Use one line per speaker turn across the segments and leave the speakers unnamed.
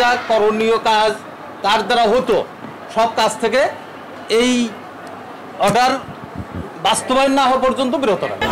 যা করণীয় কাজ তার দ্বারা হতো সব কাজ থেকে এই অর্ডার বাস্তবায়ন না হওয়া পর্যন্ত বিরত রাখা।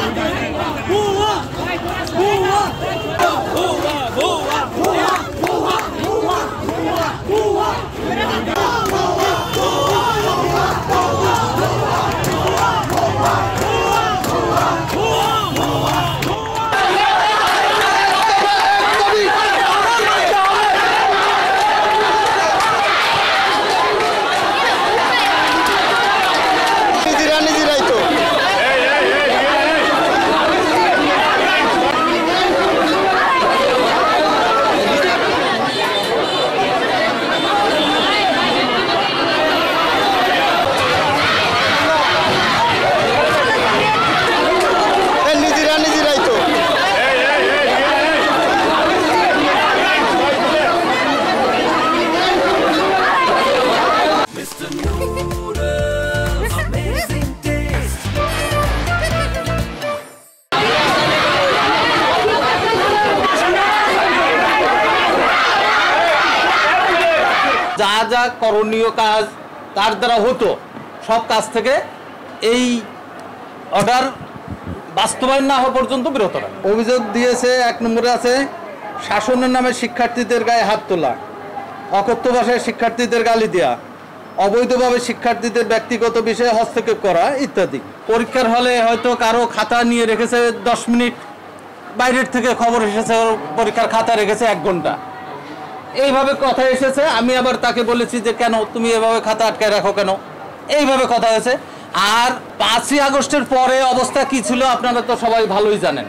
যা যা করণীয় কাজ তার দ্বারা হতো সব কাজ থেকে এই অর্ডার বাস্তবায়ন না হওয়া পর্যন্ত বিরত রাখা। অভিযোগ দিয়েছে 1 নম্বরে আছে শাসনের নামে শিক্ষার্থীদের গায়ে হাত তোলা, অকথ্য ভাষায় শিক্ষার্থীদের গালি দেওয়া, অবৈধভাবে শিক্ষার্থীদের ব্যক্তিগত বিষয়ে হস্তক্ষেপ করা ইত্যাদি। পরীক্ষার হলে হয়তো কারো খাতা নিয়ে রেখেছে 10 মিনিট, বাইরের থেকে খবর এসেছে পরীক্ষার খাতা রেখেছে 1 ঘন্টা, এইভাবে কথা এসেছে। আমি আবার তাকে বলেছি যে কেন তুমি এভাবে খাতা আটকায় রাখো কেন, এইভাবে কথা হয়েছে। আর 5ই আগস্টের পরে অবস্থা কি ছিল আপনারা তো সবাই ভালোই জানেন।